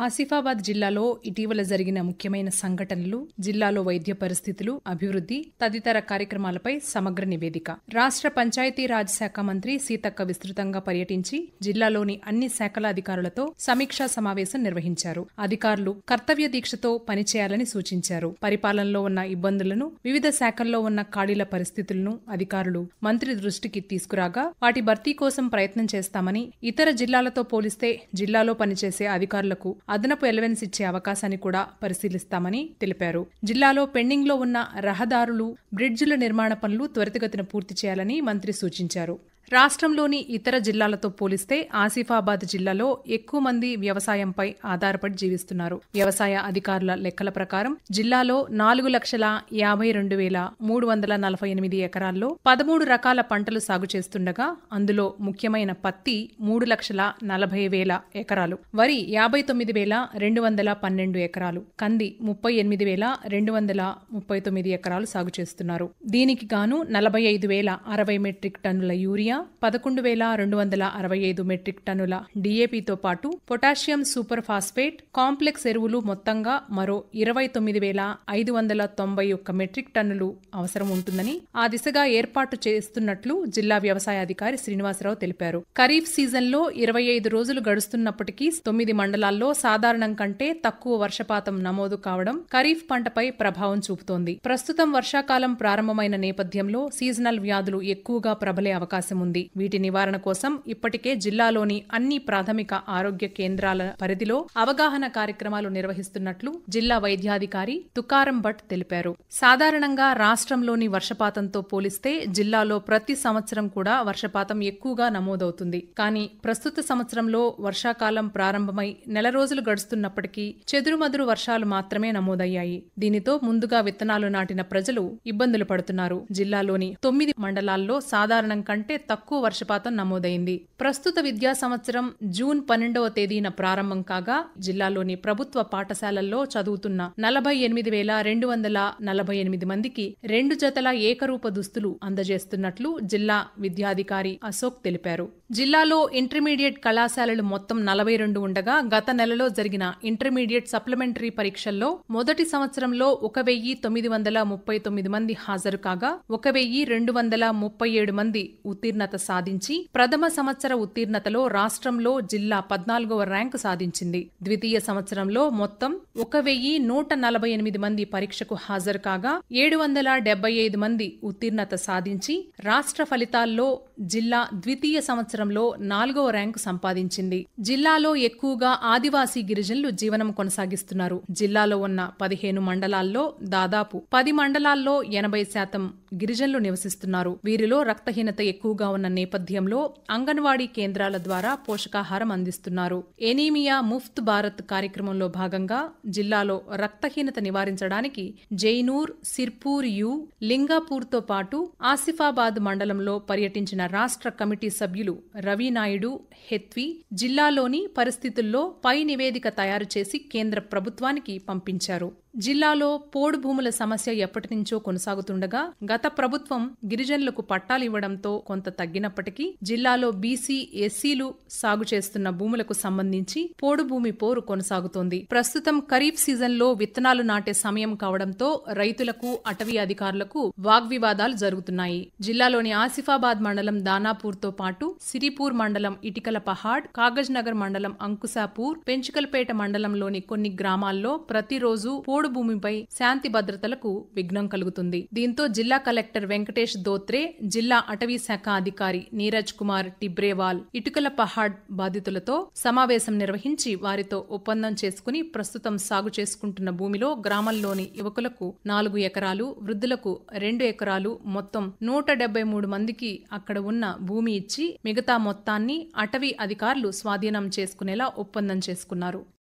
ఆసిఫాబాద్ జిల్లాలో ఇటీవల జరిగిన ముఖ్యమైన సంఘటనలు, జిల్లాలో వైద్య పరిస్థితులు, అభివృద్ధి తదితర కార్యక్రమాలపై సమగ్ర నివేదిక. రాష్ట్ర పంచాయతీరాజ్ శాఖ మంత్రి సీతక్క విస్తృతంగా పర్యటించి జిల్లాలోని అన్ని శాఖల అధికారులతో సమీక్షా సమావేశం నిర్వహించారు. అధికారులు కర్తవ్య దీక్షతో పనిచేయాలని సూచించారు. పరిపాలనలో ఉన్న ఇబ్బందులను, వివిధ శాఖల్లో ఉన్న ఖాళీల పరిస్థితులను అధికారులు మంత్రి దృష్టికి తీసుకురాగా వాటి భర్తీ కోసం ప్రయత్నం చేస్తామని, ఇతర జిల్లాలతో పోలిస్తే జిల్లాలో పనిచేసే అధికారులకు అదనపు ఎలవెన్స్ ఇచ్చే అవకాశాన్ని కూడా పరిశీలిస్తామని తెలిపారు. జిల్లాలో పెండింగ్లో ఉన్న రహదారులు, బ్రిడ్జిల నిర్మాణ పనులు త్వరితగతిన పూర్తి చేయాలని మంత్రి సూచించారు. రాష్ట్రంలోని ఇతర జిల్లాలతో పోలిస్తే ఆసిఫాబాద్ జిల్లాలో ఎక్కువ మంది వ్యవసాయంపై ఆధారపడి జీవిస్తున్నారు. వ్యవసాయ అధికారుల లెక్కల ప్రకారం జిల్లాలో 4,52,348 ఎకరాల్లో 13 రకాల పంటలు సాగు చేస్తుండగా అందులో ముఖ్యమైన పత్తి 3,40,000 ఎకరాలు, వరి 59,212 ఎకరాలు, కంది 38,239 ఎకరాలు సాగు చేస్తున్నారు. దీనికి గాను 45,060 మెట్రిక్ టన్నుల యూరియా, 11,265 మెట్రిక్ టన్నుల డీఏపీతో పాటు పొటాషియం సూపర్ ఫాస్ఫేట్ కాంప్లెక్స్ ఎరువులు మొత్తంగా మరో 29,591 మెట్రిక్ టన్నులు అవసరం ఉంటుందని ఆ దిశగా ఏర్పాటు చేస్తున్నట్లు జిల్లా వ్యవసాయ అధికారి శ్రీనివాసరావు తెలిపారు. ఖరీఫ్ సీజన్లో 25 రోజులు గడుస్తున్నప్పటికీ 9 మండలాల్లో సాధారణం కంటే తక్కువ వర్షపాతం నమోదు కావడం ఖరీఫ్ పంటపై ప్రభావం చూపుతోంది. ప్రస్తుతం వర్షాకాలం ప్రారంభమైన నేపథ్యంలో సీజనల్ వ్యాధులు ఎక్కువగా ప్రబలే అవకాశం ఉంది. వీటి నివారణ కోసం ఇప్పటికే జిల్లాలోని అన్ని ప్రాథమిక ఆరోగ్య కేంద్రాల పరిధిలో అవగాహన కార్యక్రమాలు నిర్వహిస్తున్నట్లు జిల్లా వైద్యాధికారి తుకారం భట్ తెలిపారు. సాధారణంగా రాష్ట్రంలోని వర్షపాతంతో పోలిస్తే జిల్లాలో ప్రతి సంవత్సరం కూడా వర్షపాతం ఎక్కువగా నమోదవుతుంది. కానీ ప్రస్తుత సంవత్సరంలో వర్షాకాలం ప్రారంభమై నెల రోజులు గడుస్తున్నప్పటికీ చెదురుమదురు వర్షాలు మాత్రమే నమోదయ్యాయి. దీనితో ముందుగా విత్తనాలు నాటిన ప్రజలు ఇబ్బందులు పడుతున్నారు. జిల్లాలోని 9 మండలాల్లో సాధారణం కంటే తక్కువ వర్షపాతం నమోదైంది. ప్రస్తుత విద్యా సంవత్సరం జూన్ 12వ తేదీన ప్రారంభం కాగా జిల్లాలోని ప్రభుత్వ పాఠశాలల్లో చదువుతున్న 48,248 మందికి 2 జతల ఏకరూప దుస్తులు అందజేస్తున్నట్లు జిల్లా విద్యాధికారి అశోక్ తెలిపారు. జిల్లాలో ఇంటర్మీడియట్ కళాశాలలు మొత్తం 42 ఉండగా గత నెలలో జరిగిన ఇంటర్మీడియట్ సప్లిమెంటరీ పరీక్షల్లో మొదటి సంవత్సరంలో 1,939 మంది హాజరు కాగా 1,237 మంది ఉత్తీర్ణత సాధించి ప్రథమ సంవత్సర ఉత్తీర్ణతలో రాష్ట్రంలో జిల్లా 14వ ర్యాంకు సాధించింది. ద్వితీయ సంవత్సరంలో మొత్తం 1,148 మంది పరీక్షకు హాజరు కాగా 775 మంది ఉత్తీర్ణత సాధించి రాష్ట్ర ఫలితాల్లో జిల్లా ద్వితీయ సంవత్సరంలో 4వ ర్యాంకు సంపాదించింది. జిల్లాలో ఎక్కువగా ఆదివాసీ గిరిజనులు జీవనం కొనసాగిస్తున్నారు. జిల్లాలో ఉన్న 15 మండలాల్లో దాదాపు 10 మండలాల్లో 80% గిరిజనులు నివసిస్తున్నారు. వీరిలో రక్తహీనత ఎక్కువగా ఉన్న నేపథ్యంలో అంగన్వాడీ కేంద్రాల ద్వారా పోషకాహారం అందిస్తున్నారు. ఎనీమియా ముఫ్త్ భారత్ కార్యక్రమంలో భాగంగా జిల్లాలో రక్తహీనత నివారించడానికి జైనూర్, సిర్పూర్ యు, లింగాపూర్తో పాటు ఆసిఫాబాద్ మండలంలో పర్యటించిన రాష్ట్ర కమిటీ సభ్యులు రవినాయుడు, హెత్వి జిల్లాలోని పరిస్థితుల్లో పై నివేదిక తయారు చేసి కేంద్ర ప్రభుత్వానికి పంపించారు. జిల్లాలో పోడు భూముల సమస్య ఎప్పటినుంచో కొనసాగుతుండగా గత ప్రభుత్వం గిరిజనులకు పట్టాలు ఇవ్వడంతో కొంత తగ్గినప్పటికీ జిల్లాలో బీసీ, ఎస్సీలు సాగు చేస్తున్న భూములకు సంబంధించి పోడు భూమి పోరు కొనసాగుతోంది. ప్రస్తుతం ఖరీఫ్ సీజన్లో విత్తనాలు నాటే సమయం కావడంతో రైతులకు, అటవీ అధికారులకు వాగ్వివాదాలు జరుగుతున్నాయి. జిల్లాలోని ఆసిఫాబాద్ మండలం దానాపూర్తో పాటు సిరిపూర్ మండలం ఇటికల పహాడ్, కాగజ్ నగర్ మండలం అంకుశాపూర్, పెంచుకల్పేట మండలంలోని కొన్ని గ్రామాల్లో ప్రతిరోజు పోడు భూమిపై శాంతి భద్రతలకు విఘ్నం కలుగుతుంది. దీంతో జిల్లా కలెక్టర్ వెంకటేష్ దోత్రే, జిల్లా అటవీ శాఖ అధికారి నీరజ్ కుమార్ టిబ్రేవాల్ ఇటుకల పహాడ్ బాధితులతో సమావేశం నిర్వహించి వారితో ఒప్పందం చేసుకుని ప్రస్తుతం సాగు చేసుకుంటున్న భూమిలో గ్రామంలోని యువకులకు 4 ఎకరాలు, వృద్ధులకు 2 ఎకరాలు మొత్తం 173 మందికి అక్కడ ఉన్న భూమి ఇచ్చి మిగతా మొత్తాన్ని అటవీ అధికారులు స్వాధీనం చేసుకునేలా ఒప్పందం చేసుకున్నారు.